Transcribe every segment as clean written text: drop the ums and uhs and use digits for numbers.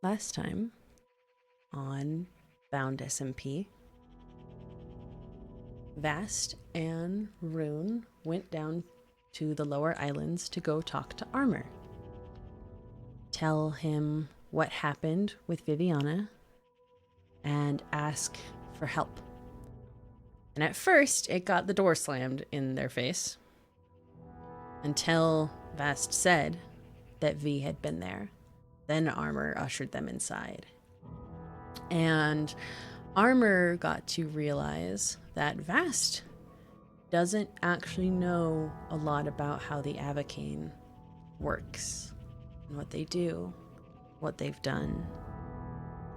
Last time on Bound SMP, Vast and Rune went down to the lower islands to go talk to Armor. Tell him what happened with Viviana and ask for help. And at first, it got the door slammed in their face until Vast said that V had been there. Then Armor ushered them inside. And Armor got to realize that Vast doesn't actually know a lot about how the Avocane works and what they do, what they've done,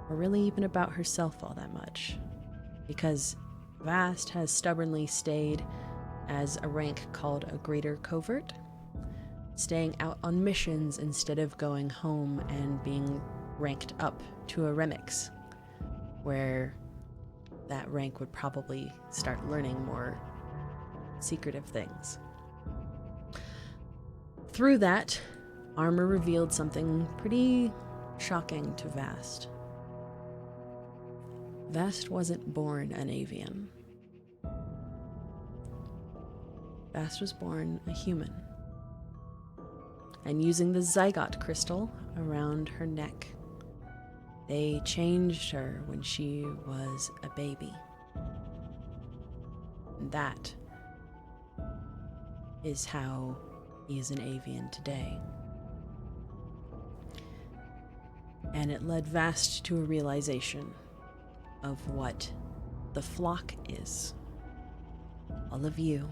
or really even about herself all that much. Because Vast has stubbornly stayed as a rank called a Greater Covert, staying out on missions instead of going home and being ranked up to a Remix, where that rank would probably start learning more secretive things. Through that, Armor revealed something pretty shocking to Vast. Vast wasn't born an avian. Vast was born a human. And using the zygote crystal around her neck, they changed her when she was a baby. And that is how he is an avian today. And it led Vast to a realization of what the flock is. All of you.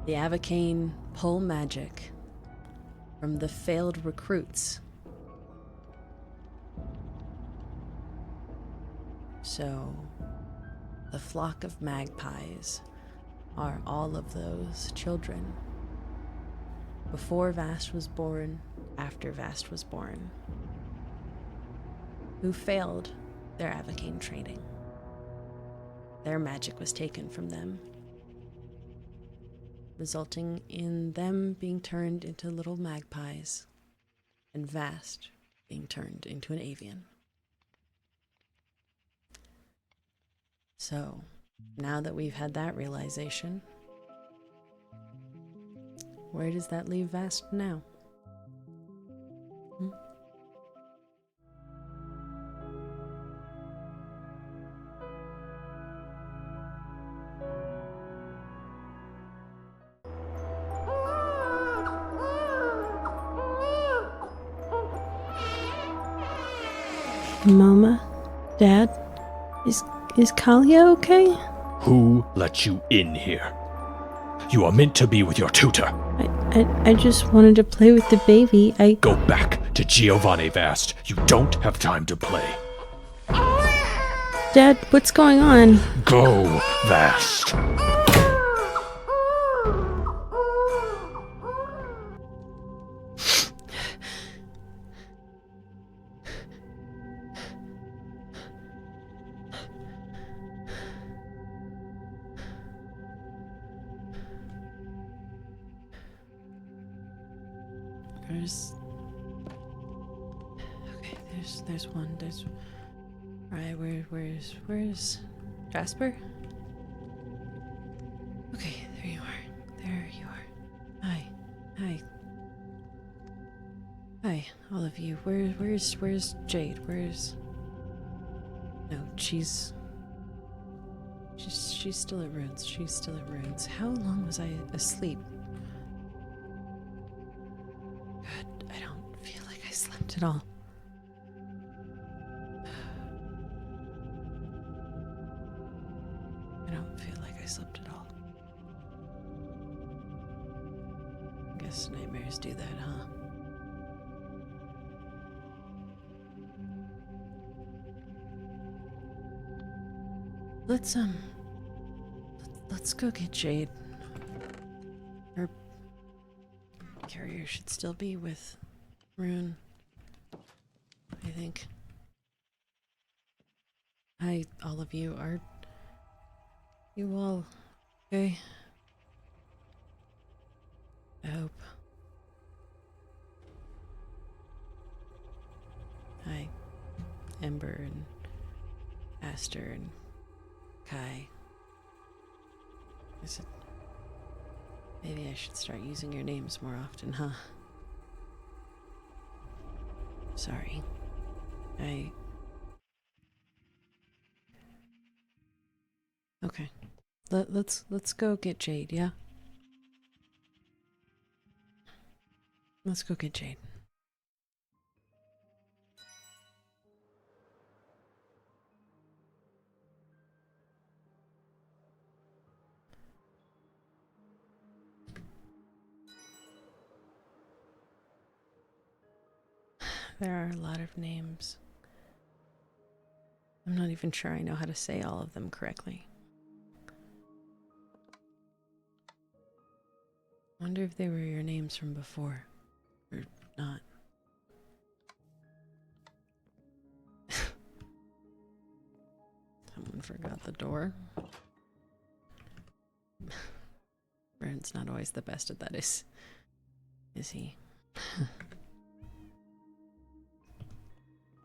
The Avocane pull magic from the failed recruits. So, the flock of magpies are all of those children. Before Vast was born, after Vast was born, who failed their Avocane training. Their magic was taken from them, resulting in them being turned into little magpies and Vast being turned into an avian. So, now that we've had that realization, where does that leave Vast now? Mama? Dad? Is Kalia okay? Who let you in here? You are meant to be with your tutor. I just wanted to play with the baby. Go back to Giovanni, Vast. You don't have time to play. Dad, what's going on? Go, Vast. There's one. Alright, where's Jasper? Okay, there you are. Hi, all of you. Where's Jade? No, she's still at Runes. How long was I asleep? God, I don't feel like I slept at all. I don't feel like I slept at all. Guess nightmares do that, huh? Let's go get Jade. Her carrier should still be with Rune, I think. Hi, all of you. Are you all okay? I hope. Ember and Aster and Kai. I said, maybe I should start using your names more often, huh? Sorry. Okay. Let's go get Jade, yeah? Let's go get Jade. There are a lot of names. I'm not even sure I know how to say all of them correctly. Wonder if they were your names from before, or not. Someone forgot the door. Brent's not always the best at that, is he?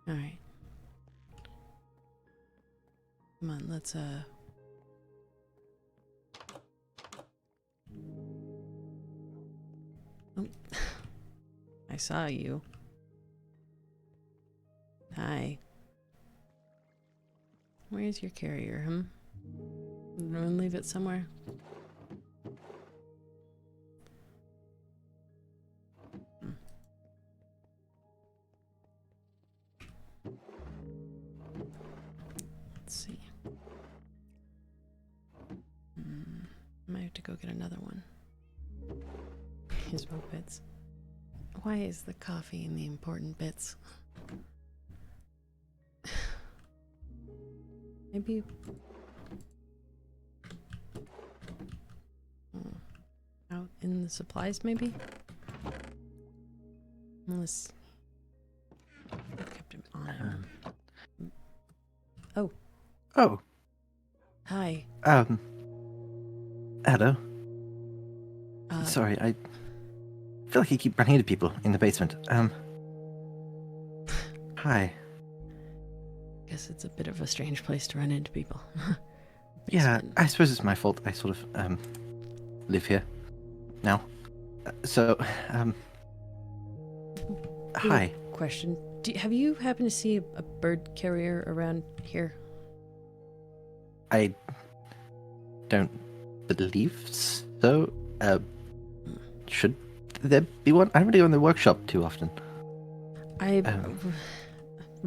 Alright. Come on, let's Oh. I saw you. Hi. Where's your carrier, huh? Everyone leave it somewhere? Let's see. I might have to go get another one. His rope bits. Why is the coffee in the important bits? Maybe... out in the supplies, maybe? Unless... I kept him on him. Oh. Oh. Hi. Hello. Sorry, I feel like you keep running into people in the basement. Hi. Guess it's a bit of a strange place to run into people. Yeah, I suppose it's my fault. I sort of, live here now. Hi. Question. Have you happened to see a bird carrier around here? I don't believe so. Should there be one? I don't really go in the workshop too often.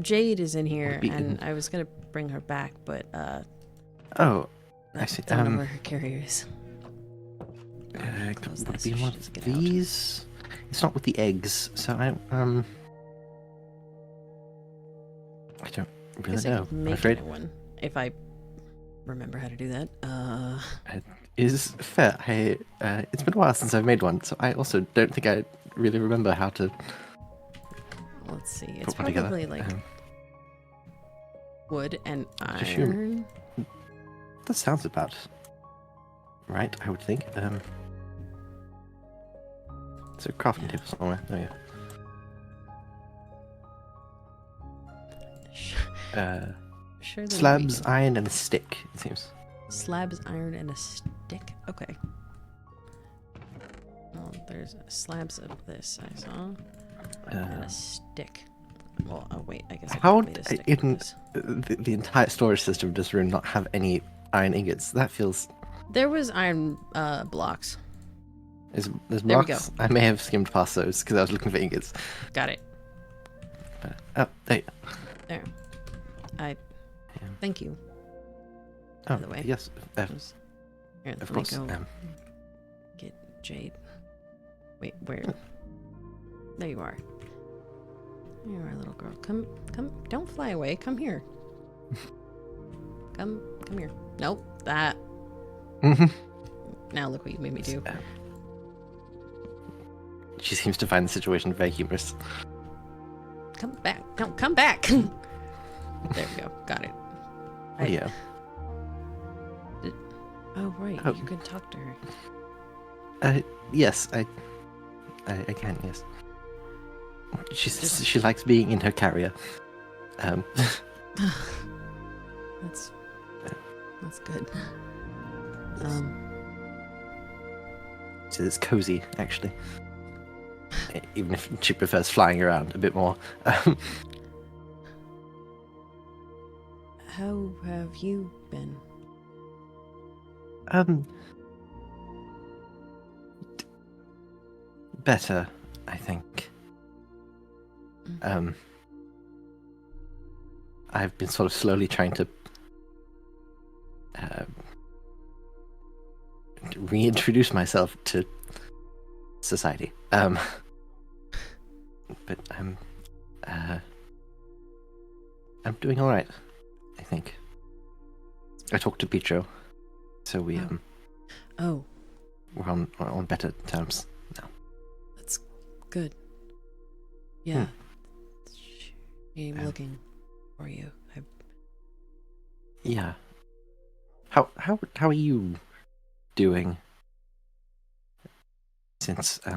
Jade is in here, and I was gonna bring her back, but oh, I see. I don't know where her carrier is. Could it be one of these? It's not with the eggs, so I don't really know. I'm afraid. One if I remember how to do that. It is fair. It's been a while since I've made one, so I also don't think I really remember how to. Let's see. It's probably like wood and iron. That sounds about right, I would think. So crafting table somewhere. There you go. Slabs, iron, and a stick, it seems. Slabs, iron, and a stick? Okay. Well, there's slabs of this, I saw. And a stick. Well, oh wait, I guess how in the entire storage system does Rune not have any iron ingots? That feels... There was iron blocks. There's there blocks? We go. I may have skimmed past those because I was looking for ingots. Got it. Oh, there. There. Thank you. Oh, by the way. Yes. Here, of course. Go get Jade. Wait, where? There you are. There you are, little girl. Come. Don't fly away. Come here. Come here. Nope. That. Now look what you made me do. She seems to find the situation very humorous. Come back. No, come back. There we go. Got it. Yeah. Oh, right. Oh. You can talk to her. Yes, I can, yes. She likes being in her carrier. That's good. So it's cozy, actually. Even if she prefers flying around a bit more. How have you been? Better, I think. I've been sort of slowly trying to reintroduce myself to society. But I'm doing all right, I think. I talked to Pietro, so we Oh, we're on better terms now. that's good. Yeah. I'm looking for you. Yeah. How are you doing? Since I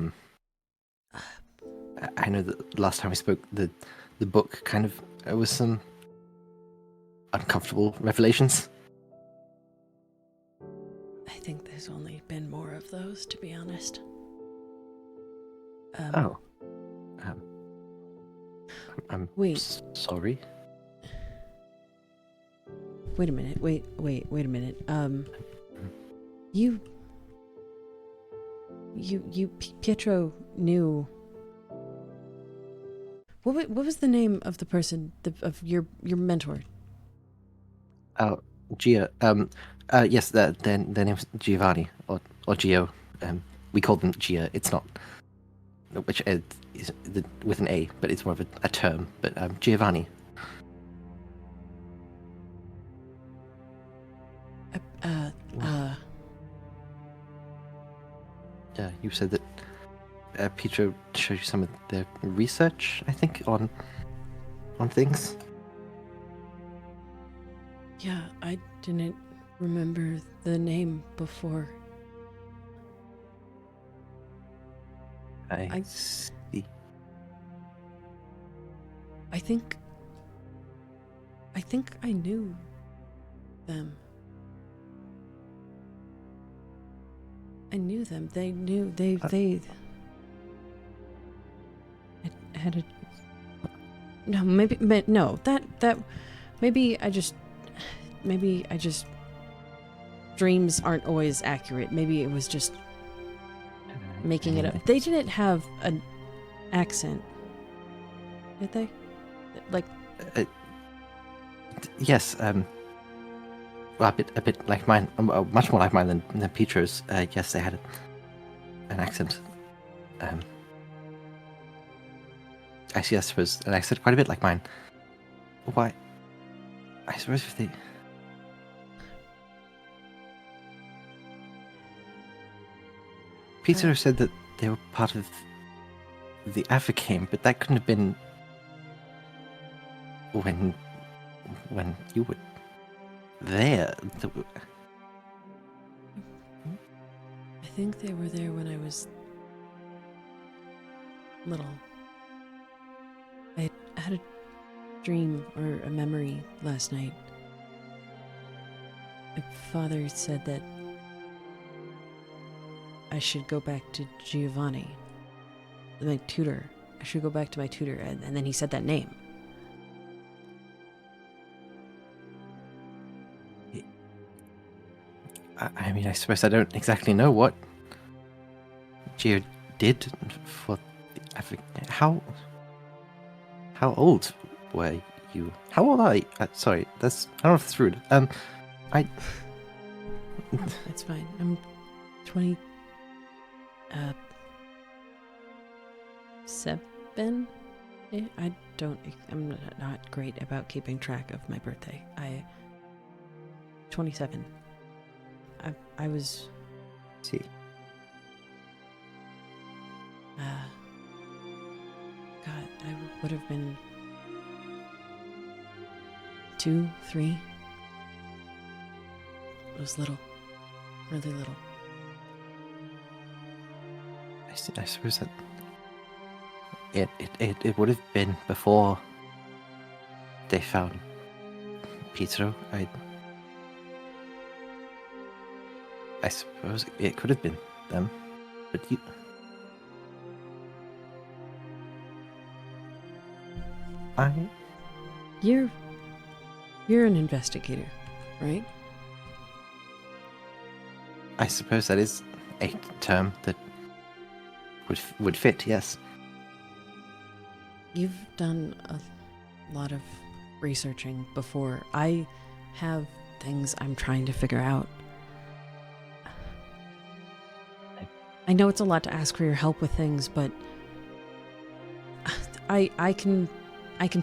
know that last time we spoke, the book kind of was some uncomfortable revelations. I think there's only been more of those, to be honest. I'm wait. Sorry. Wait a minute. Wait a minute. Pietro knew. What was the name of the person of your mentor? Oh, Gia. Yes, their name was Giovanni or Gio. We call them Gia. It's not, which is with an A, but it's more of a term. But Giovanni. Yeah, you said that Pietro showed you some of their research, I think, on things. Yeah, I didn't remember the name before. I see. I think I knew them. I knew them. They knew they had a no, maybe no, that maybe I just dreams aren't always accurate. Maybe it was just making it up. They didn't have an accent, did they? Like yes, well, a bit like mine, much more like mine than Pietro's. Yes, they had an accent. Actually, I suppose an accent quite a bit like mine. Why? I suppose if they. Pietro said that they were part of the Africane, but that couldn't have been when you were there. I think they were there when I was little. I had a dream or a memory last night. My father said that I should go back to Giovanni, my tutor. I should go back to my tutor, and then he said that name. I mean, I suppose I don't exactly know what Gio did for the African. How old were you? How old are you? Sorry, I don't know if it's rude. It's fine. I'm 20. 7? I'm not great about keeping track of my birthday. 27. I was. See. God, I would have been 2, 3. I was little. Really little. I suppose that it would have been before they found Pietro. I suppose it could have been them, but you. You're an investigator, right? I suppose that is a term that would fit. Yes. You've done a lot of researching before. I have things I'm trying to figure out. I know it's a lot to ask for your help with things, but I can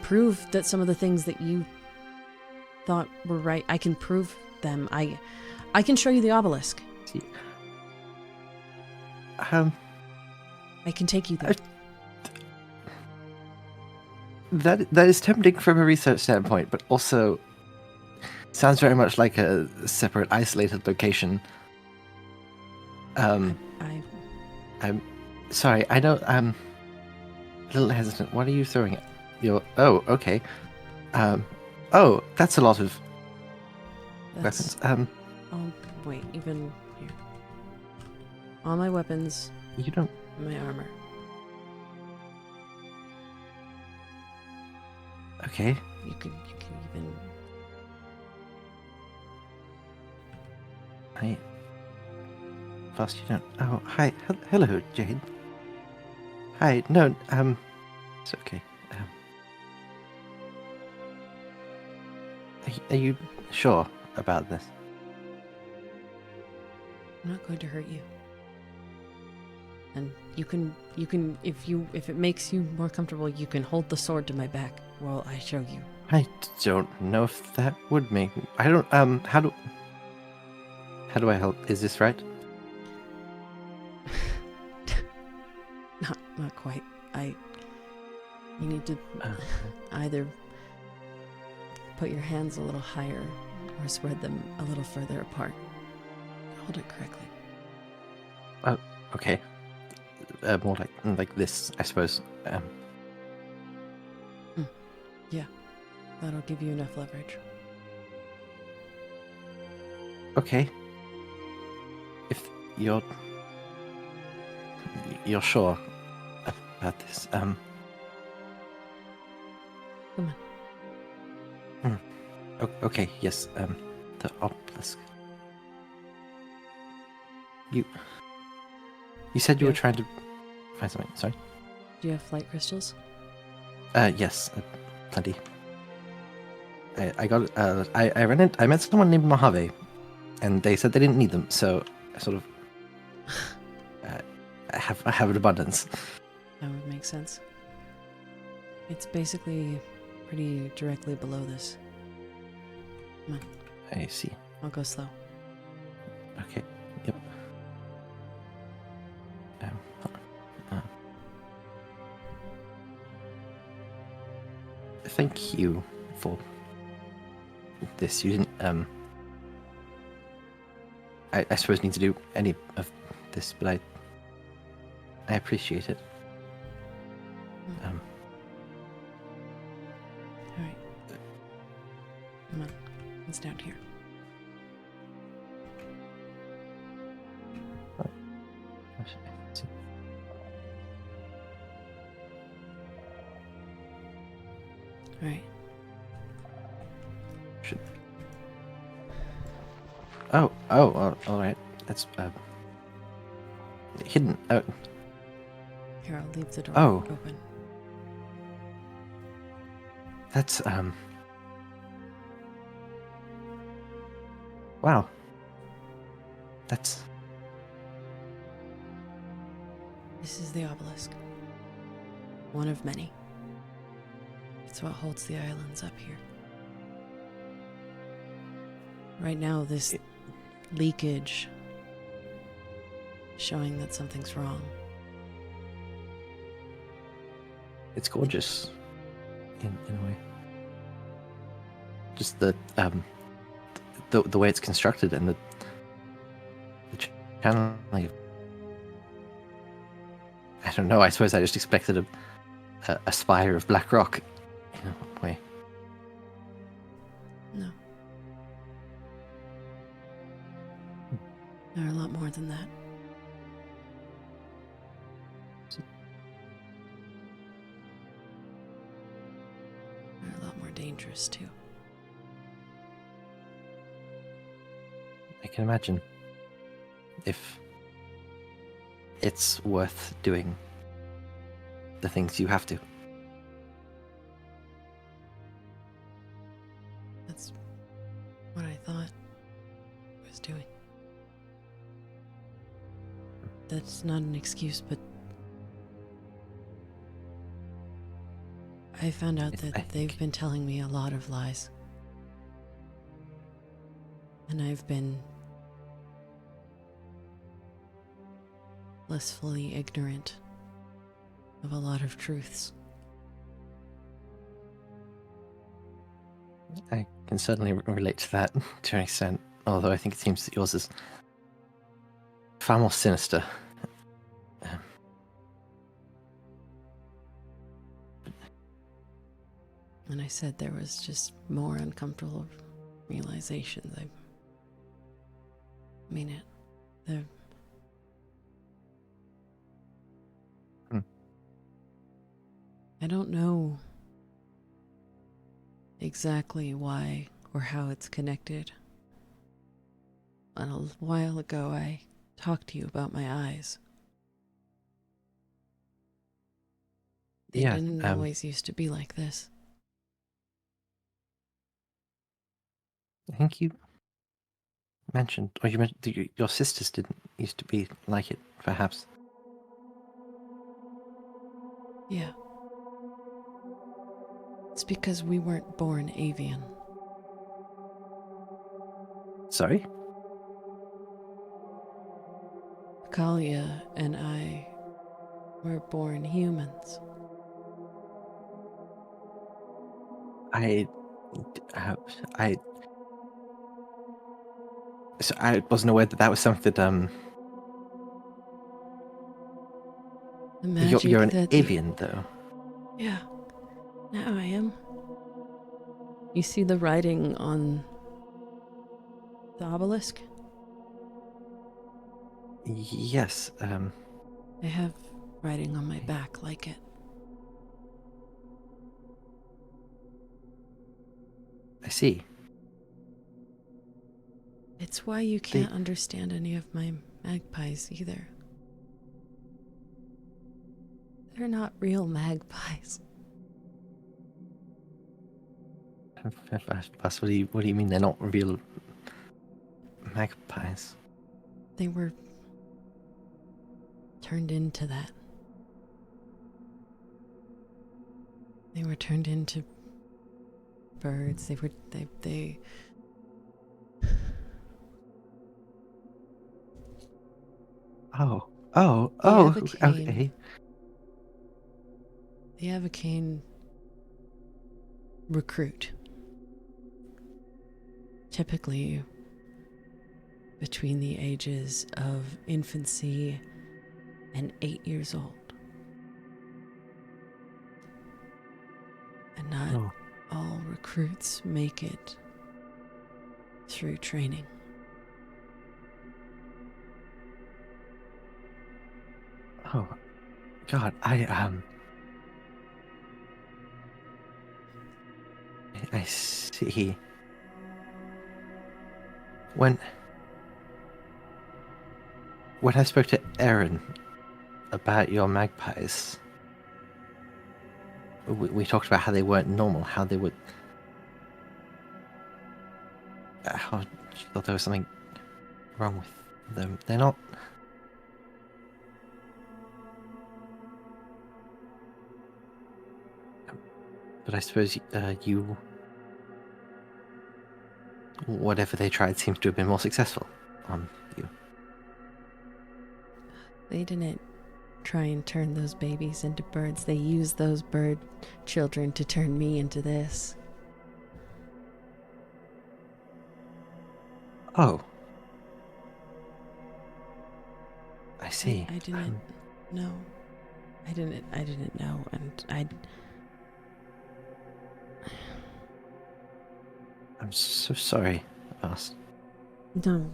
prove that some of the things that you thought were right. I can prove them. I can show you the obelisk. See, I can take you there. That is tempting from a research standpoint, but also sounds very much like a separate, isolated location. I'm sorry. I know. I'm a little hesitant. What are you throwing at? Oh, okay. Oh, that's a lot of weapons. Oh, wait. Even here. All my weapons. You don't. My armor. Okay. You can even. Fast you don't. Oh, hi. Hello, Jade. Hi. No. It's okay. Are you sure about this? I'm not going to hurt you. And you can if it makes you more comfortable, you can hold the sword to my back while I show you. I don't know if that would make. I don't. How do I help? Is this right? Not quite. You need to either put your hands a little higher or spread them a little further apart. Hold it correctly. Okay. More like this, I suppose. Yeah, that'll give you enough leverage. Okay. If you're sure about this, Come on. Okay. Yes. The obelisk. You said you were trying to find something. Sorry. Do you have flight crystals? Yes, plenty. I got. I met someone named Mojave, and they said they didn't need them, so I sort of. I have an abundance. That would make sense. It's basically pretty directly below this. Come on. I see. I'll go slow. Okay. Yep. Thank you for this. You didn't I suppose need to do any of this, but I appreciate it. Alright. Come on. It's down here. Alright. Oh, all right. That's hidden. Oh, Here, I'll leave the door Oh. open. that's wow. That's This is the obelisk. One of many. It's what holds the islands up here. Right now, this leakage showing that something's wrong. it's gorgeous in a way. Just the way it's constructed and the channeling. I don't know. I suppose I just expected a spire of black rock in a way. No. There are a lot more than that. They're a lot more dangerous, too. I can imagine. If it's worth doing the things you have to. That's what I thought I was doing. That's not an excuse, but I found out that they've been telling me a lot of lies. And I've been blissfully ignorant of a lot of truths. I can certainly relate to that to an extent, although I think it seems that yours is far more sinister. And I said there was just more uncomfortable realizations. I mean it. I don't know exactly why or how it's connected. A while ago, I talked to you about my eyes. They didn't always used to be like this. I think you mentioned, or you mentioned that your sisters didn't used to be like it, perhaps. Yeah. It's because we weren't born avian. Sorry? Kalia and I were born humans. So I wasn't aware that that was something that The magic you're an that avian though. Yeah, now I am. You see the writing on the obelisk? Yes. I have writing on my back like it. I see. It's why you can't understand any of my magpies either. They're not real magpies. What do you mean they're not real magpies? They were turned into that. They were turned into birds. They Okay. The Avocane recruit. Typically between the ages of infancy and 8 years old. And not all recruits make it through training. Oh, God, I see. When I spoke to Erin about your magpies, we talked about how they weren't normal, how they would, how she thought there was something wrong with them. They're not. But I suppose you, whatever they tried, seems to have been more successful on you. They didn't try and turn those babies into birds. They used those bird children to turn me into this. Oh. I see. I didn't know. I didn't know, and I'm so sorry, Ross. No,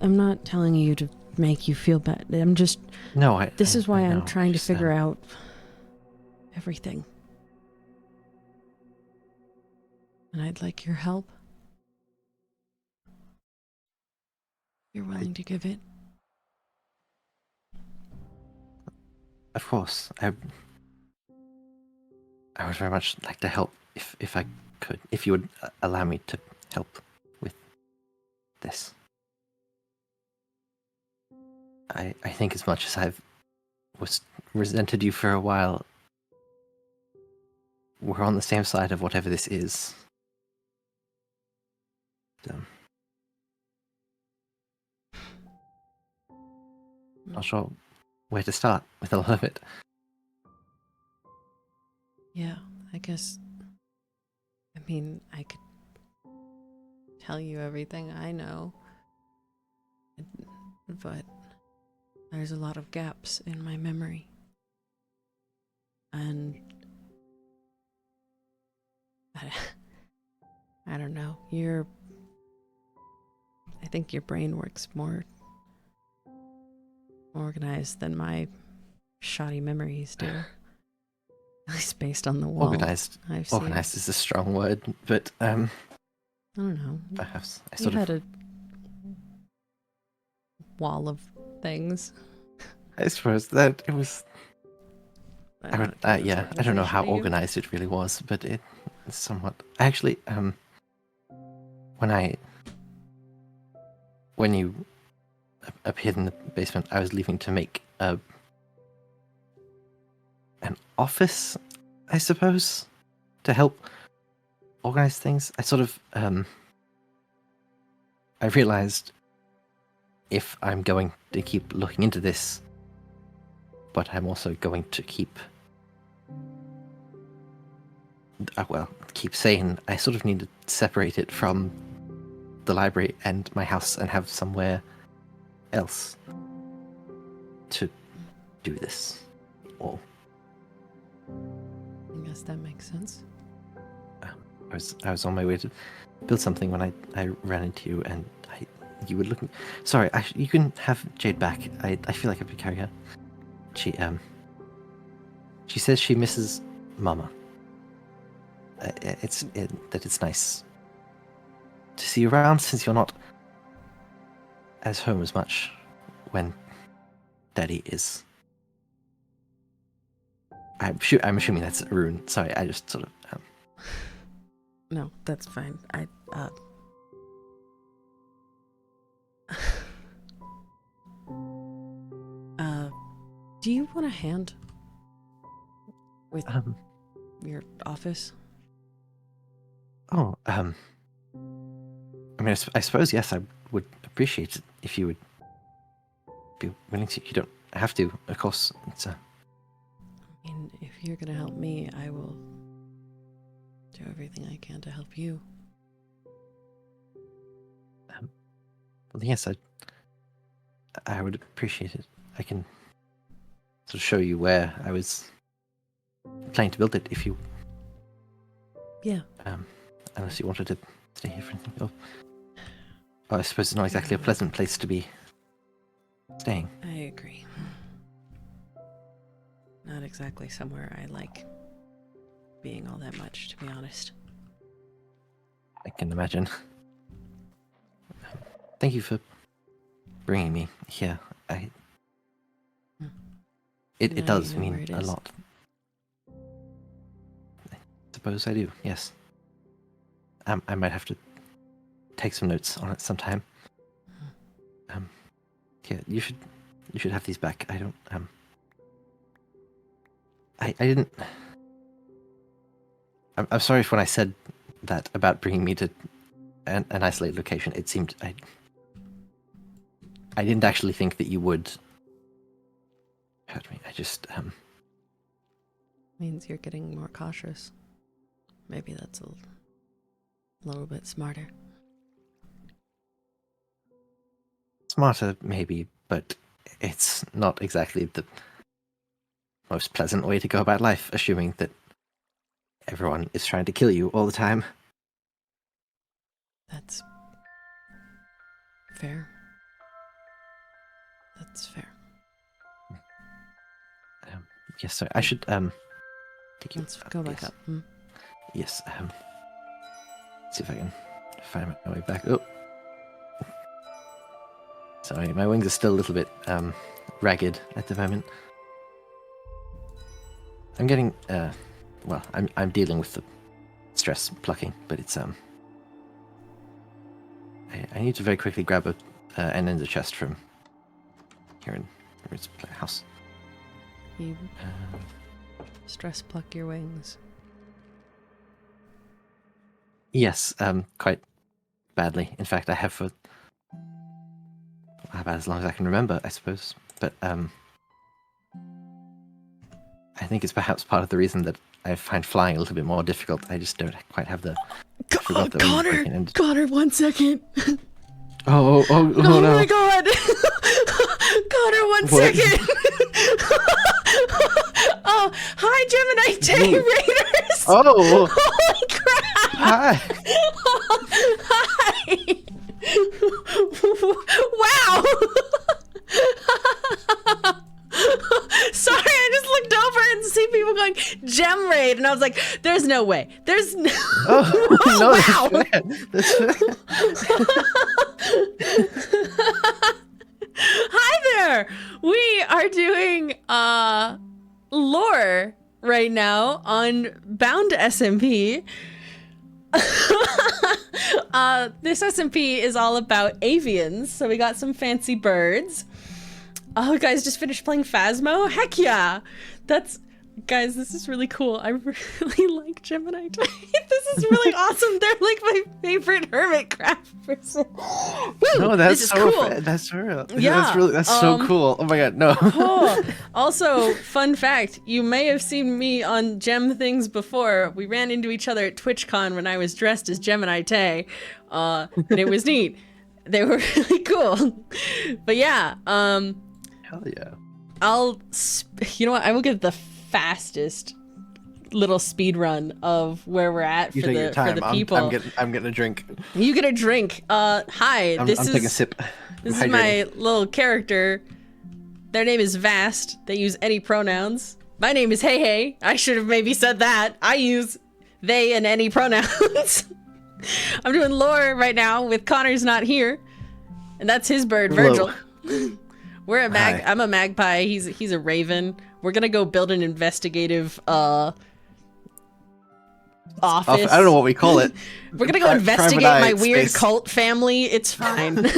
I'm not telling you to make you feel bad. I'm just... No, This is why I I'm know, trying to just, figure out everything. And I'd like your help. You're willing to give it? Of course, I would very much like to help if I could, if you would allow me to help with this. I think as much as I've resented you for a while, we're on the same side of whatever this is. Not sure where to start with a lot of it. Yeah, I guess... I mean, I could tell you everything I know. But there's a lot of gaps in my memory. And... I don't know. I think your brain works more organized than my shoddy memories do. At least based on the wall. Organized. I've seen. Organized is a strong word, but I don't know. perhaps I You sort had of. a wall of things. I suppose that it was. I don't know, Yeah, I don't know how organization to you? organized it really was, but it's somewhat. Actually, when you appeared in the basement, I was leaving to make an office, I suppose, to help organize things. I sort of I realized if I'm going to keep looking into this, but I'm also going to keep sane, I sort of need to separate it from the library and my house and have somewhere else to do this. Or I guess that makes sense. I was on my way to build something when I ran into you, and you were looking. Sorry, you can have Jade back. I feel like I could carry her. She says she misses Mama. That it's nice to see you around since you're not as home as much when Daddy is. I'm assuming that's a rune. Sorry, I just sort of. No, that's fine. Do you want a hand with your office? Oh, I mean, I suppose yes. I would appreciate it if you would be willing to. You don't have to, of course. It's I mean, if you're gonna help me, I will do everything I can to help you. Well, yes, I would appreciate it. I can sort of show you where I was planning to build it if you. Yeah. Unless you wanted to stay here for anything. Oh, I suppose it's not exactly a pleasant place to be staying. I agree. Not exactly somewhere I like being all that much, to be honest. I can imagine. Thank you for bringing me here. It Now does you know where mean it a is. lot. I suppose I do, yes. I might have to take some notes on it sometime. Yeah, you should have these back. I don't I didn't. I'm sorry if when I said that about bringing me to an isolated location, it seemed I didn't actually think that you would hurt me. I just Means you're getting more cautious. Maybe that's a little bit smarter. smarter maybe, but it's not exactly the most pleasant way to go about life, assuming that everyone is trying to kill you all the time. That's fair. That's fair. Yes, sorry. I should take you. Let's go back yes. up. Hmm. Yes. See if I can find my way back. Oh. Sorry, my wings are still a little bit ragged at the moment. I'm getting well, I'm dealing with the stress plucking, but it's I need to very quickly grab an ender chest from here in Corvids house. You stress pluck your wings. Yes, quite badly. In fact, I have for about as long as I can remember, I suppose. But I think it's perhaps part of the reason that I find flying a little bit more difficult. I just don't quite have the. Connor, 1 second. Oh Oh no! my God, Connor, 1 second. Oh, hi, Gemini Day Raiders. Oh! Holy crap! Hi! Hi! Wow! Sorry, I just looked over and see people going gem raid, and I was like, "There's no way. There's no." Oh, no! Wow! That's fair. Hi there. We are doing lore right now on Bound SMP. This SMP is all about avians, so we got some fancy birds. Oh, guys, just finished playing Phasmo? Heck yeah! Guys, this is really cool. I really like Gemini. This is really awesome. They're like my favorite hermitcraft person. Woo, No, that's this is so cool. that's real. Yeah, That's so cool. Oh my god, no. Cool. Also, fun fact, you may have seen me on Gem things before. We ran into each other at TwitchCon when I was dressed as Gemini Tay, and it was neat. They were really cool. But yeah, Hell yeah. you know what, I will give the fastest little speed run of where we're at for the people. I'm getting a drink. You get a drink. Hi, I'm this taking a is sip. this I'm is my little character. Their name is Vast. They use any pronouns. My name is Hey Hey. I should have maybe said that. I use they and any pronouns. I'm doing lore right now with Connor's not here, and that's his bird, Virgil. We're a Hi. I'm a magpie. He's a raven. We're gonna go build an investigative office. I don't know what we call it. We're gonna go investigate my weird cult family. It's fine.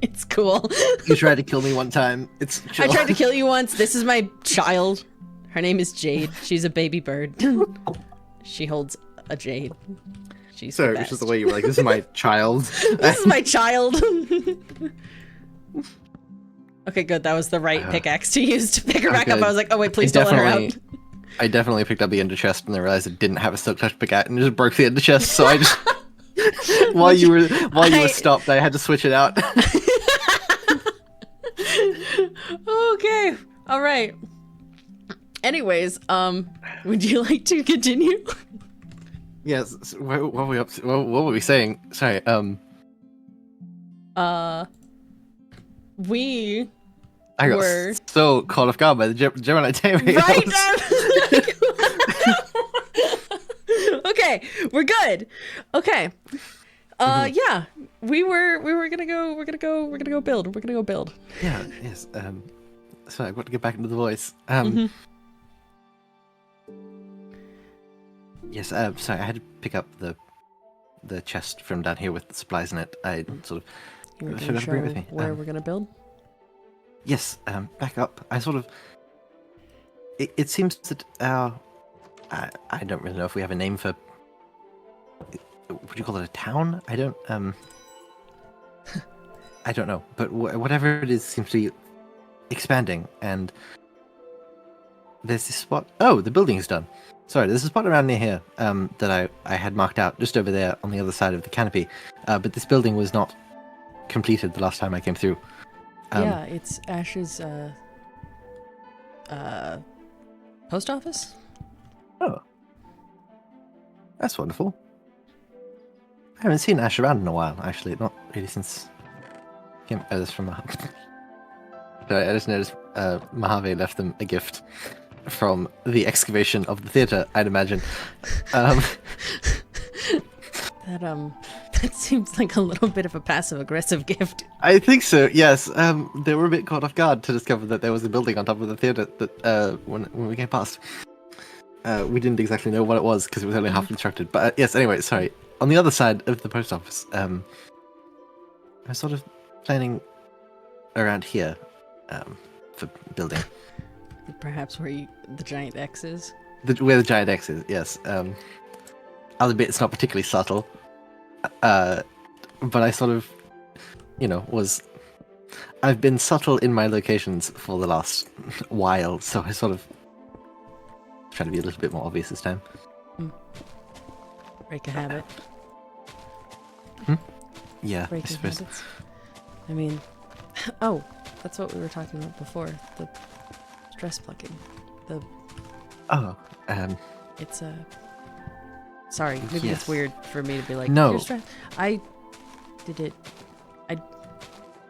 It's cool. You tried to kill me one time. It's chill. I tried to kill you once. This is my child. Her name is Jade. She's a baby bird. She holds a jade. She's Sorry, the it's just the best. way you were like, this is my child. This is my child. Okay, good. That was the right pickaxe to use to pick her back up. I was like, oh wait, please don't let her out. I definitely picked up the ender chest and I realized it didn't have a silk touch pickaxe and just broke the ender chest. So I just while you were stopped, I had to switch it out. Okay. All right. Anyways, would you like to continue? Yes. So what were we up to? What were we saying? Sorry. We I got were so caught off guard by the Gemini Tay. right. Okay, we're good. Okay. Yeah, we're gonna go build. Yeah. Yes. Sorry, I've got to get back into the voice. Yes. Sorry, I had to pick up the chest from down here with the supplies in it. I sort of. You were I gonna forgot to show bring it with me. where we're gonna build. Yes, back up. I sort of. It seems that our. I don't really know if we have a name for. Would you call it a town? I don't. I don't know, but whatever it is seems to be expanding, and there's this spot. Oh, the building is done. Sorry, there's a spot around near here that I had marked out just over there on the other side of the canopy, but this building was not completed the last time I came through. Yeah, it's Ash's post office. Oh, that's wonderful. I haven't seen Ash around in a while, actually. Not really since came from I just noticed Mojave left them a gift from the excavation of the theater, I'd imagine. That seems like a little bit of a passive-aggressive gift. I think so, yes. They were a bit caught off guard to discover that there was a building on top of the theater that when we came past. We didn't exactly know what it was because it was only half constructed. But yes, anyway, sorry. On the other side of the post office, I was sort of planning around here for building. Perhaps where the giant X is? Where the giant X is, yes. I'll admit it's not particularly subtle. But I sort of, I've been subtle in my locations for the last while, so I sort of try to be a little bit more obvious this time. Break a habit. Yeah, Breaking I suppose. habits. I mean, oh, that's what we were talking about before. The stress plucking. It's a... Sorry, maybe Yes. it's weird for me to be like, No. you're stressed. I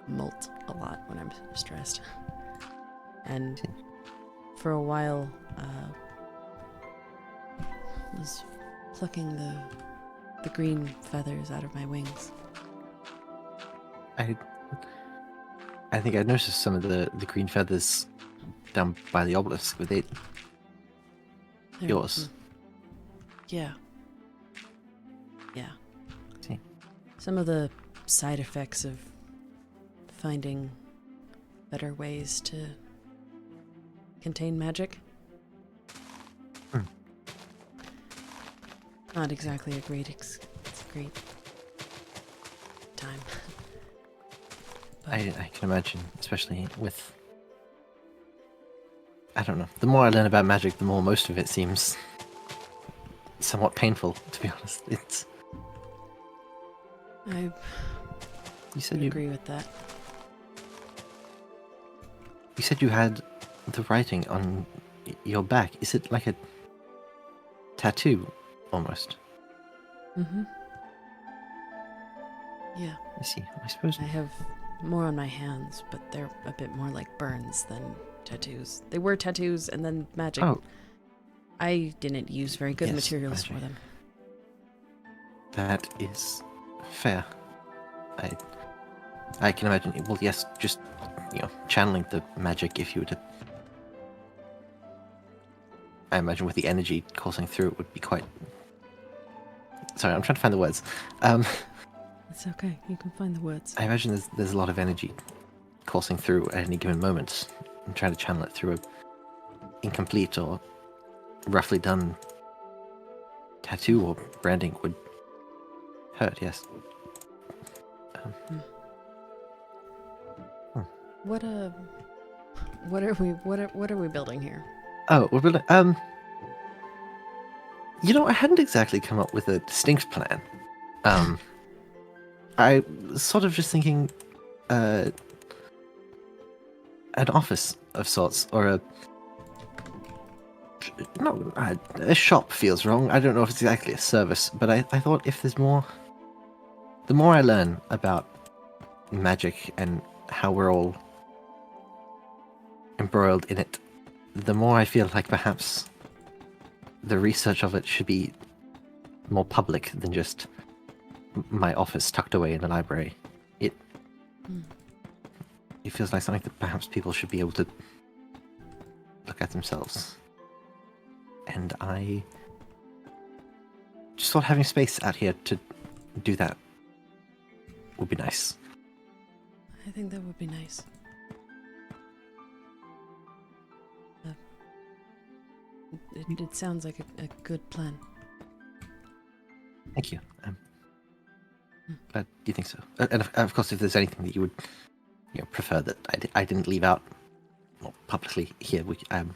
molt a lot when I'm stressed. And for a while, was plucking the green feathers out of my wings. I think I noticed some of the green feathers down by the obelisk. Were they yours? Yeah. Yeah. See. Some of the side effects of finding better ways to contain magic. Not exactly a great it's a great time. But I can imagine, especially with... I don't know. The more I learn about magic, the more most of it seems somewhat painful, to be honest. It's... I You said agree with that. You said you had the writing on your back. Is it like a tattoo, almost? Mm-hmm. Yeah. I see. I suppose. I have more on my hands, but they're a bit more like burns than tattoos. They were tattoos and then magic. Oh. I didn't use very good Yes, materials magic. for them. That is fair. I can imagine. Well, yes, just channeling the magic. If you were to, I imagine with the energy coursing through, it would be quite. Sorry, I'm trying to find the words. It's okay. You can find the words. I imagine there's a lot of energy coursing through at any given moment, and trying to channel it through a incomplete or roughly done tattoo or branding would hurt. Yes. What are we building here? Oh, we're building. I hadn't exactly come up with a distinct plan. I was sort of just thinking, an office of sorts, or a shop feels wrong. I don't know if it's exactly a service, but I thought if there's more, the more I learn about magic and how we're all embroiled in it, the more I feel like perhaps the research of it should be more public than just my office tucked away in the library. It feels like something that perhaps people should be able to look at themselves. And I just thought having space out here to do that would be nice. I think that would be nice. It sounds like a good plan. Thank you. Glad you think so. And of course, if there's anything that you would prefer that I didn't leave out publicly here, we can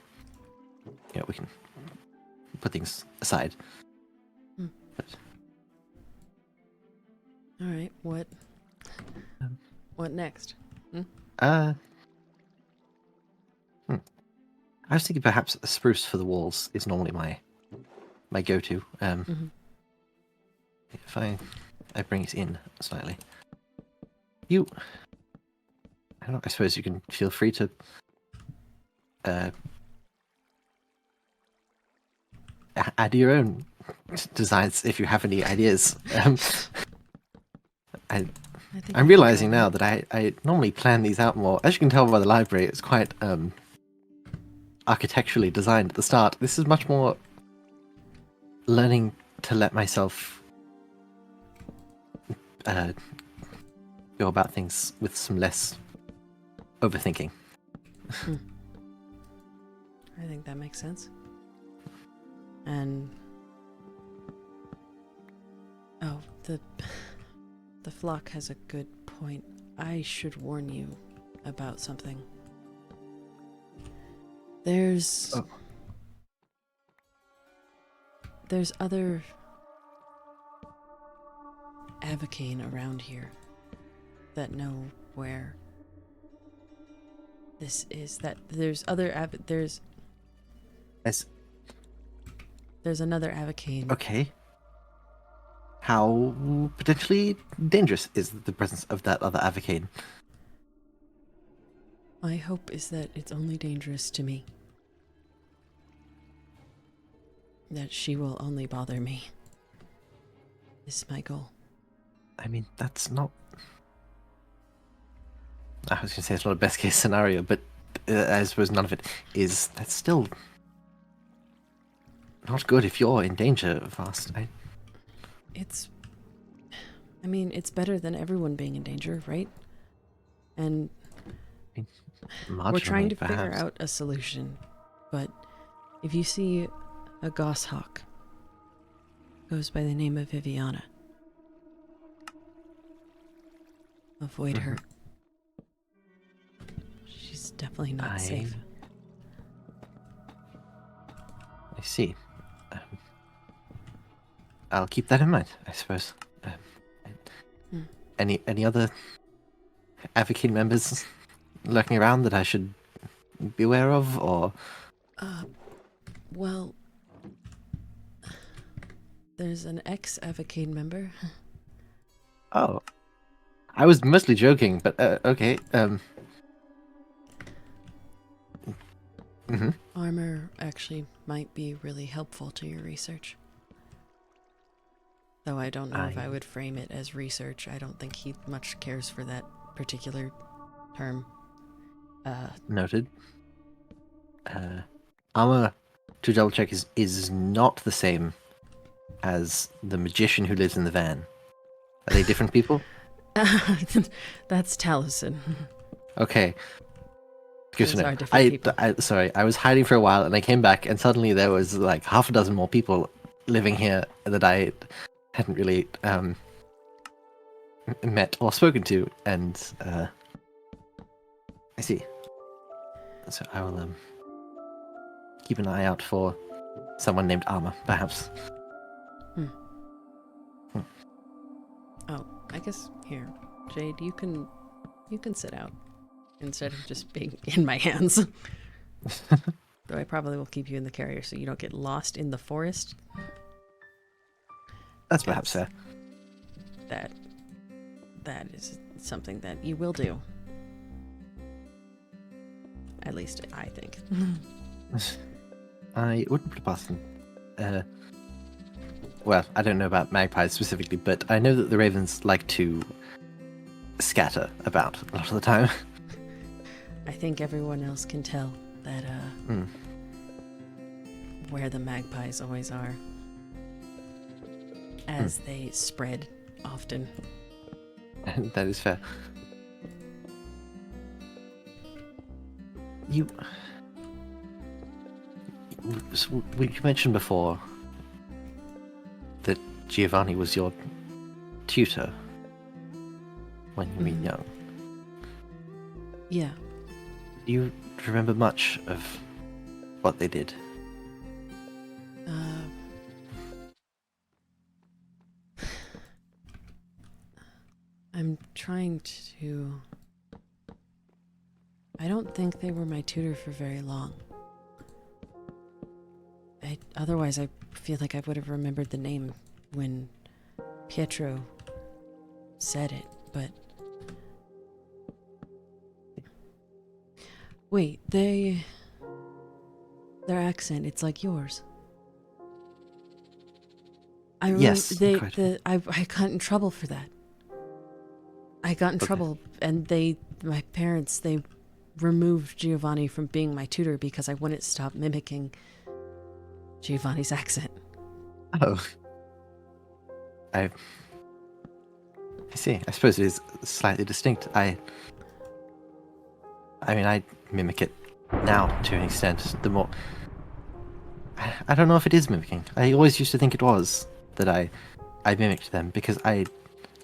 put things aside. But, all right. What next? I was thinking perhaps a spruce for the walls is normally my go-to. If I bring it in slightly, I don't know, I suppose you can feel free to add your own designs if you have any ideas. I think I'm I realizing can try now that I normally plan these out more. As you can tell by the library, it's quite architecturally designed at the start. This is much more learning to let myself go about things with some less overthinking. I think that makes sense. And oh, the flock has a good point. I should warn you about something. There's other Avocane around here that know where this is. That there's other there's another Avocane. Okay. How potentially dangerous is the presence of that other Avocane? My hope is that it's only dangerous to me. That she will only bother me. This is my goal. I mean, that's not... I was going to say it's not a best case scenario, but I suppose none of it is. That's still not good if you're in danger, Vast. I mean, it's better than everyone being in danger, right? And we're trying to figure out a solution, but if you see a goshawk, goes by the name of Viviana, avoid her. She's definitely not safe. I see. I'll keep that in mind, I suppose. Any other Avocane members lurking around that I should be aware of, or? Well, there's an ex-Avocane member. Oh, I was mostly joking, but okay. Armor actually might be really helpful to your research. Though I don't know if I would frame it as research. I don't think he much cares for that particular term. Noted. Armor, to double check, is not the same as the magician who lives in the van. Are they different people? That's Taliesin. Okay. Good to Those know. are different people. Sorry, I was hiding for a while and I came back and suddenly there was like half a dozen more people living here that I hadn't really met or spoken to, and I see. So I will keep an eye out for someone named Armor, perhaps. Oh, I guess here, Jade, you can sit out instead of just being in my hands. Though I probably will keep you in the carrier so you don't get lost in the forest. That's perhaps fair. That is something that you will do. At least I think. I wouldn't put it past them. Well, I don't know about magpies specifically, but I know that the ravens like to scatter about a lot of the time. I think everyone else can tell that where the magpies always are, as they spread often. That is fair. You mentioned before that Giovanni was your tutor when you were young. Yeah. Do you remember much of what they did? I'm trying to... I don't think they were my tutor for very long. Otherwise, I feel like I would have remembered the name when Pietro said it, but... Wait, their accent, it's like yours. I remember Yes, quite. I got in trouble for that. I got in Okay. trouble, and my parents, they removed Giovanni from being my tutor because I wouldn't stop mimicking Giovanni's accent. Oh. I see. I suppose it is slightly distinct. I mean, I mimic it now to an extent. The more I don't know if it is mimicking. I always used to think it was that I mimicked them because I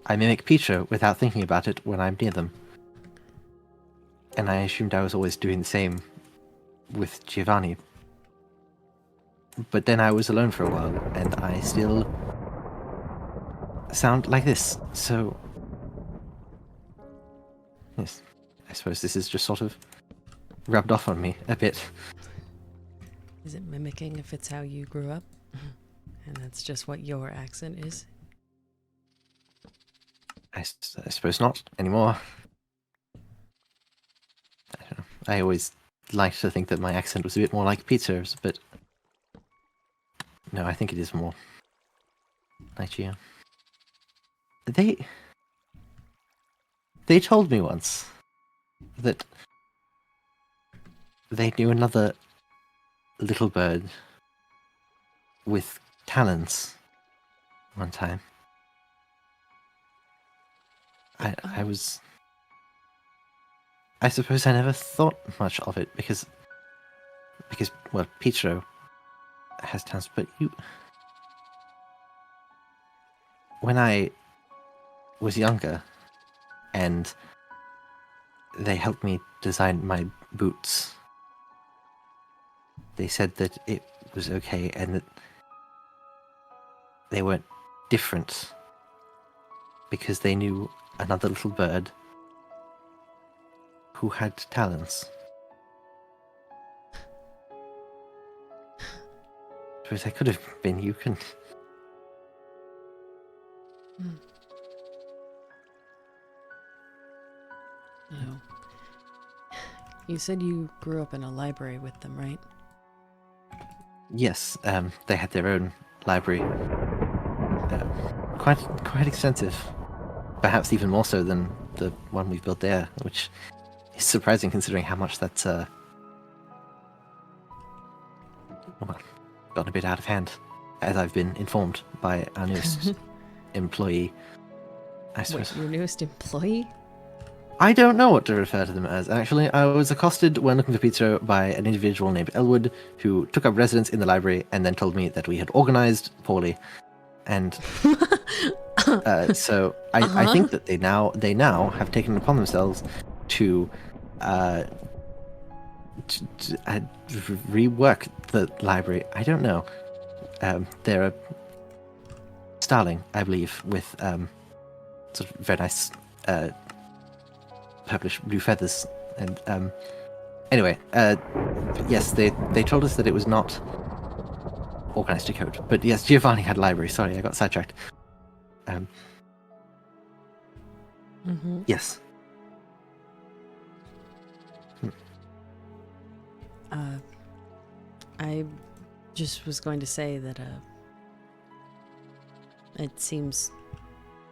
mimic Pietro without thinking about it when I'm near them. And I assumed I was always doing the same with Giovanni. But then I was alone for a while, and I still sound like this. So, yes, I suppose this is just sort of rubbed off on me a bit. Is it mimicking if it's how you grew up? And that's just what your accent is? I suppose not anymore. I don't know. I always liked to think that my accent was a bit more like Peter's, but no, I think it is more like you. They told me once that they knew another little bird with talents one time. I suppose I never thought much of it because well, Pietro has talents, but when I was younger and they helped me design my boots, they said that it was okay and that they weren't different because they knew another little bird who had talents. Suppose I could have been you, can. No. You said you grew up in a library with them, right? Yes, they had their own library. Quite extensive. Perhaps even more so than the one we've built there, which is surprising considering how much that's well, gotten a bit out of hand, as I've been informed by our newest employee. I suppose. Wait, your newest employee? I don't know what to refer to them as. Actually, I was accosted when looking for pizza by an individual named Elwood, who took up residence in the library and then told me that we had organized poorly. And so I think that they now have taken it upon themselves to rework the library. I don't know. They're a starling, I believe, with sort of very nice purplish blue feathers. And anyway, yes, they told us that it was not organized to code. But yes, Giovanni had a library. Sorry, I got sidetracked. Yes. I just was going to say that it seems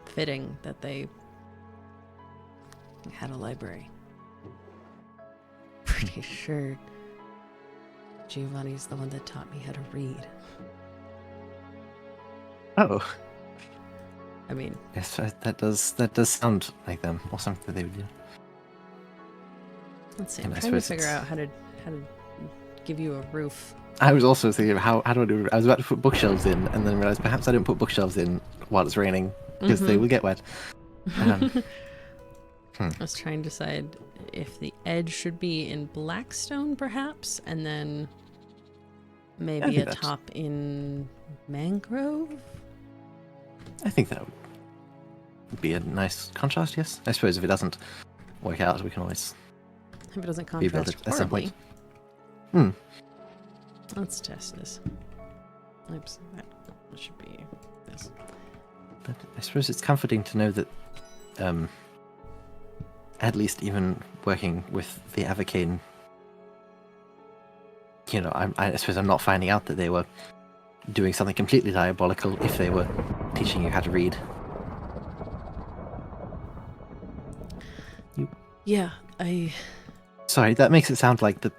fitting that they had a library. Pretty sure Giovanni's the one that taught me how to read. Oh. I mean, Yes, that does sound like them, or something that they would do. let's see. And I'm I trying to suppose figure it's- out how to give you a roof. I was also thinking of how do I do. I was about to put bookshelves in, and then realized perhaps I didn't put bookshelves in while it's raining because they will get wet. I was trying to decide if the edge should be in blackstone, perhaps, and then maybe think a that's- top in mangrove. I think that would be a nice contrast. Yes, I suppose if it doesn't work out, we can always If it doesn't rebuild contrast it at some horribly. point. Let's test this. Oops, that should be this. But I suppose it's comforting to know that, at least even working with the Avocane I suppose I'm not finding out that they were doing something completely diabolical if they were teaching you how to read. Yeah, Sorry, that makes it sound like the.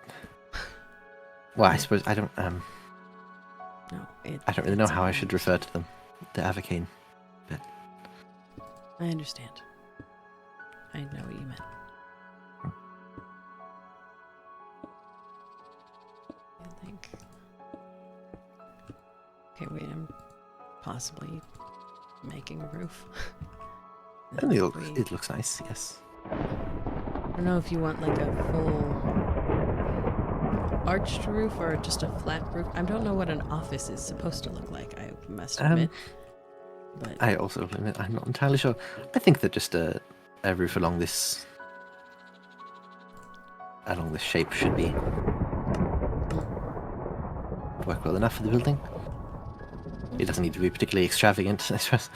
Well, I suppose I don't. no, I don't really know it's how I fine. should refer to them. The Avocane. But I understand. I know what you meant. I think. Okay, wait, I'm possibly making a roof. and it looks nice. Yes. I don't know if you want like a full arched roof or just a flat roof. I don't know what an office is supposed to look like, I must admit. But I also admit I'm not entirely sure. I think that just a roof along this shape should work well enough for the building. It doesn't need to be particularly extravagant, I suppose.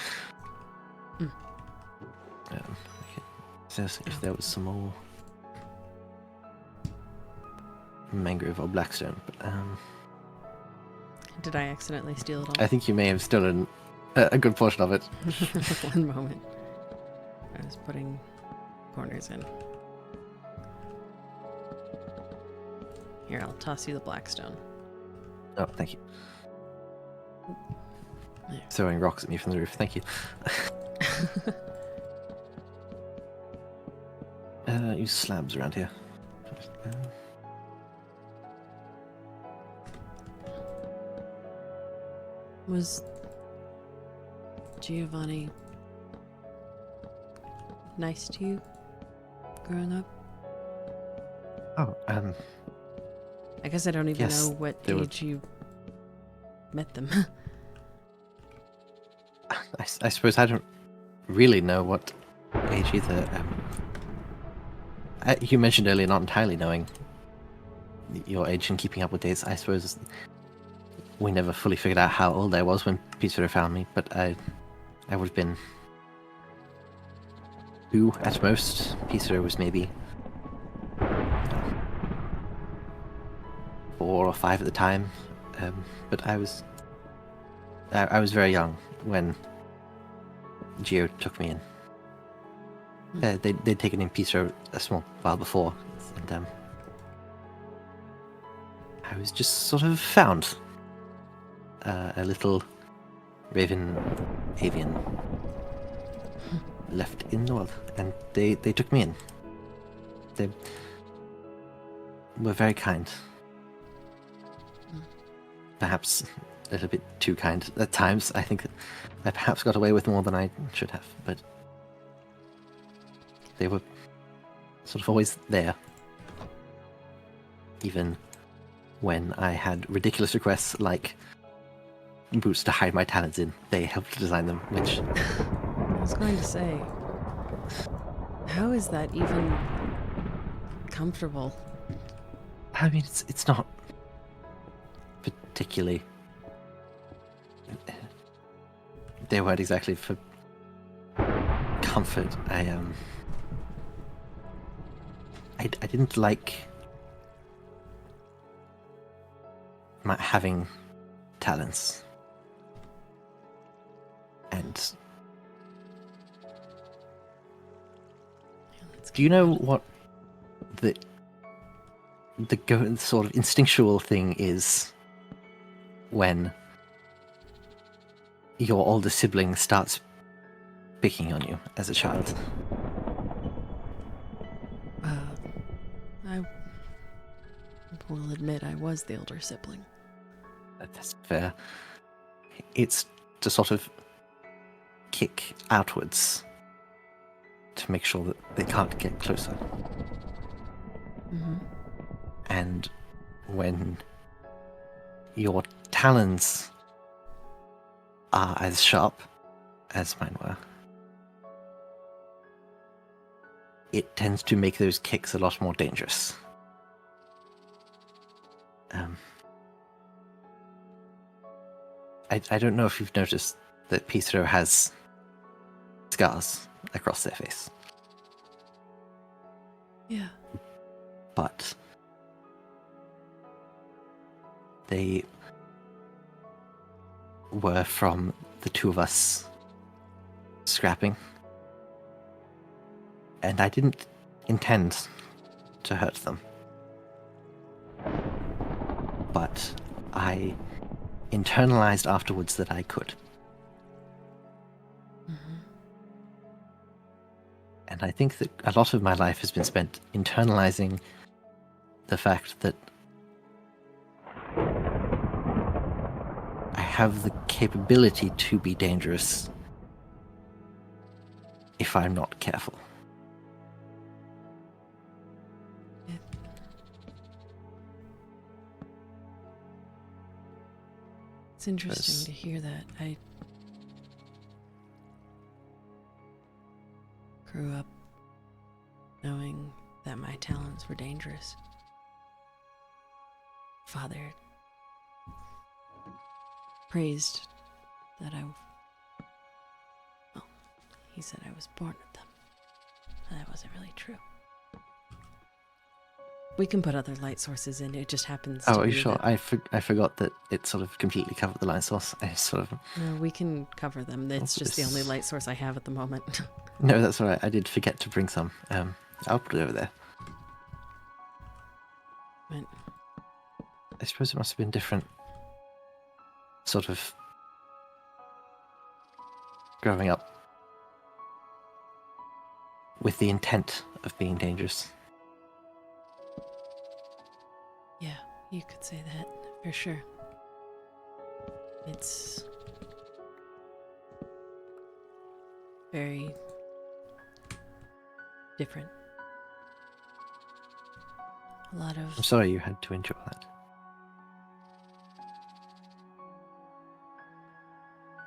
So if there was some more mangrove or blackstone, but did I accidentally steal it all? I think you may have stolen a good portion of it. One moment. I was putting corners in. Here, I'll toss you the blackstone. Oh, thank you. There. Throwing rocks at me from the roof. Thank you. Use slabs around here. Was Giovanni nice to you growing up? Oh, I guess I don't even yes, know what they were- age you met them. I suppose I don't really know what age either. You mentioned earlier not entirely knowing your age and keeping up with dates. I suppose we never fully figured out how old I was when Peter found me, but I would have been 2 at most. Peter was maybe 4 or 5 at the time, but I was very young when Gio took me in. They'd taken in Peter a small while before, and I was just sort of found. A little raven avian left in the world, and they took me in. They were very kind. Perhaps a little bit too kind at times. I think I perhaps got away with more than I should have, but they were sort of always there. Even when I had ridiculous requests like boots to hide my talents in, they helped to design them, which I was going to say, how is that even comfortable? I mean, it's not particularly. They weren't exactly for comfort. I didn't like having talents, and do you know what the sort of instinctual thing is when your older sibling starts picking on you as a child? I will admit I was the older sibling. That's fair. It's to sort of kick outwards to make sure that they can't get closer. Mm-hmm. And when your talons are as sharp as mine were, it tends to make those kicks a lot more dangerous. I don't know if you've noticed that Peter has scars across their face, Yeah. but They were from the two of us scrapping. And I didn't intend to hurt them. But I internalized afterwards that I could. And I think that a lot of my life has been spent internalizing the fact that I have the capability to be dangerous if I'm not careful. It's interesting to hear that. I grew up knowing that my talents were dangerous. Father praised that he said I was born with them. That wasn't really true. We can put other light sources in. It just happens to Oh, are be you sure? that- I forgot that it sort of completely covered the light source. I sort of... No, we can cover them. It's just the only light source I have at the moment. No, that's all right. I did forget to bring some. I'll put it over there. But I suppose it must have been different. Sort of growing up with the intent of being dangerous. yeah, you could say that for sure. It's very different. A lot of... I'm sorry you had to endure that.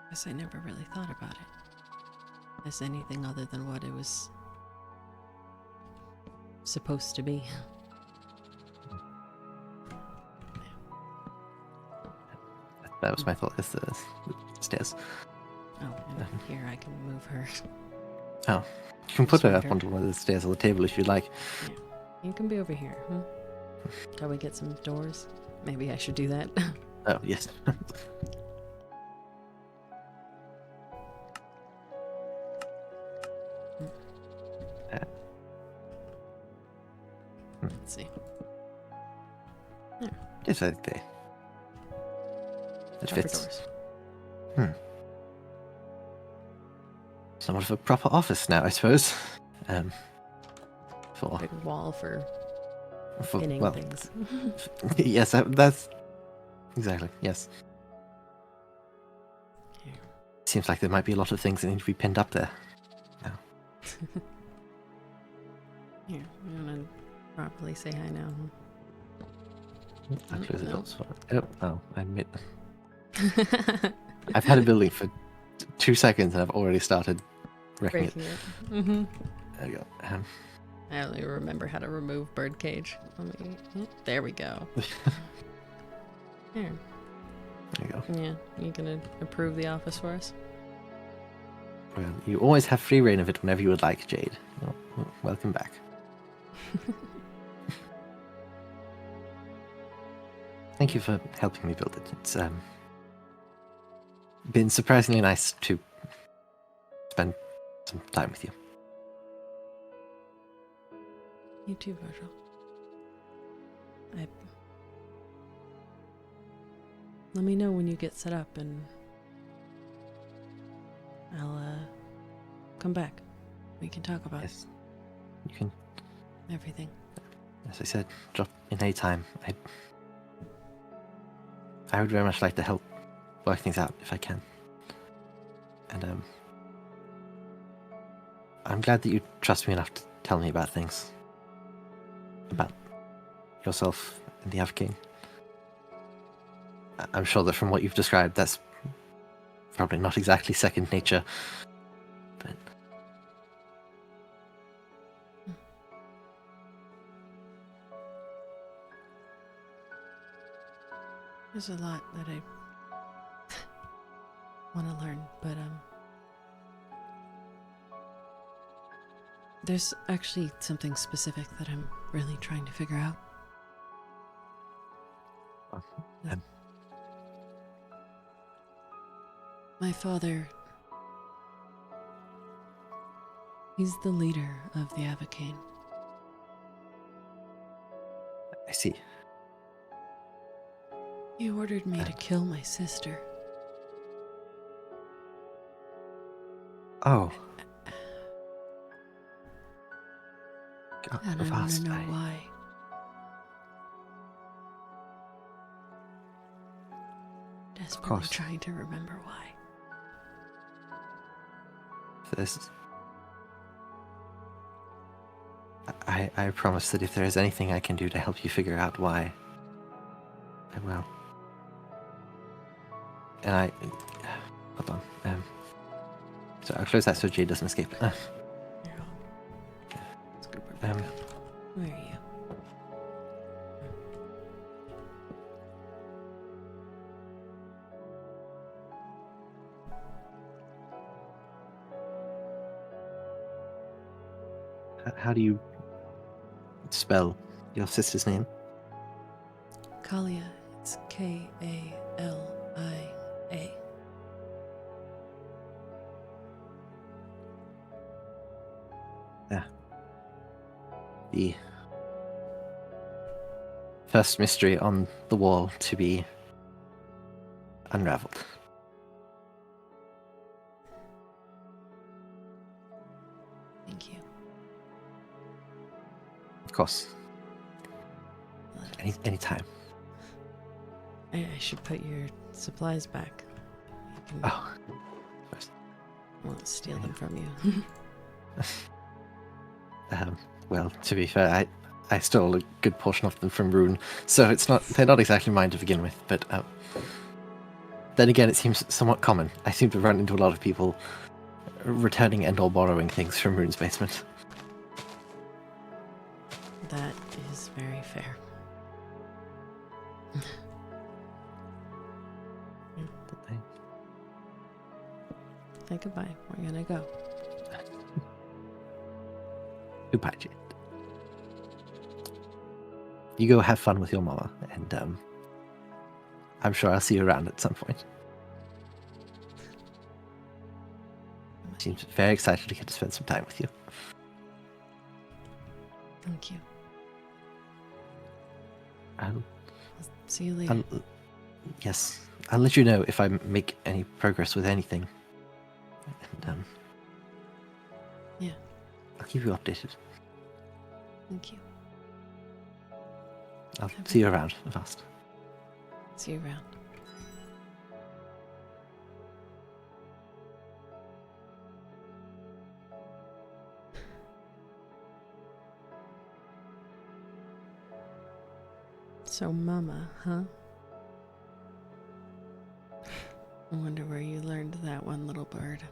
I guess I never really thought about it as anything other than what it was supposed to be. That was my thought. It's the stairs. Oh, and here I can move her. Oh, you can put Just her up right onto one of the stairs on the table if you'd like. Yeah. You can be over here. Shall we get some doors? Maybe I should do that. Oh, yes. Let's see. Yes, I think it Cover fits. doors. Somewhat of a proper office now, I suppose. For Big wall for pinning well, things. yes, that's exactly, yes. Here. Seems like there might be a lot of things that need to be pinned up there. Here, you want to properly say hi now? I'll close the No. doors for oh, I admit. I've had a building for 2 seconds and I've already started wrecking it. Breaking it. Mm-hmm. There we go. I only remember how to remove birdcage. There we go. Here. There you go. Yeah, you gonna approve the office for us? Well, you always have free reign of it whenever you would like, Jade. Well, welcome back. Thank you for helping me build it. It's been surprisingly nice to spend some time with you. You too, Virgil. Let me know when you get set up and I'll come back. We can talk about Yes, you can. everything. As I said, drop in any time. I would very much like to help work things out if I can. And I'm glad that you trust me enough to tell me about things. About yourself and the King. I'm sure that from what you've described, that's probably not exactly second nature. But There's a lot that I want to learn, but there's actually something specific that I'm really trying to figure out. My father, he's the leader of the Avocane. I see. He ordered me to kill my sister. Oh. And I want to know why. Desperately trying to remember why. I promise that if there is anything I can do to help you figure out why, I will. And hold on. So I'll close that so Jade doesn't escape. You're all. Scoop her back up. Where are you? How do you spell your sister's name? Kalia. It's Kalia. Yeah. The first mystery on the wall to be unraveled. Thank you. Of course. Any time. I should put your supplies back. Oh. I won't steal them from you. Well, to be fair, I stole a good portion of them from Rune, so they're not exactly mine to begin with, but then again, it seems somewhat common. I seem to run into a lot of people returning and or borrowing things from Rune's basement. That is very fair. Say goodbye. We're gonna go. Goodbye, Jade. You go have fun with your mama, and I'm sure I'll see you around at some point. Seems very excited to get to spend some time with you. Thank you. I'll see you later. Yes, I'll let you know if I make any progress with anything. And yeah, I'll keep you updated. Thank you. I'll see you around fast. See you around. So, Mama, huh? I wonder where you learned that one, little bird.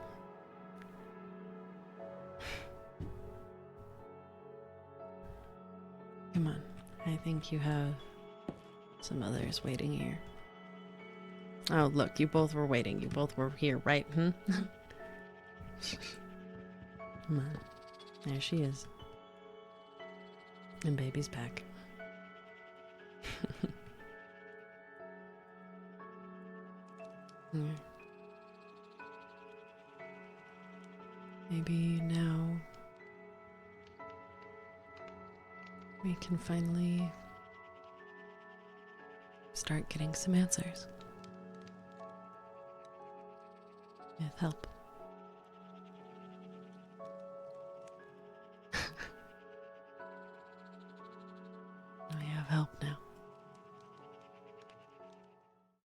Come on. I think you have some others waiting here. Oh, look, you both were waiting. You both were here, right? Come on. There she is. And baby's back. Maybe now we can finally start getting some answers. With help. We have help now.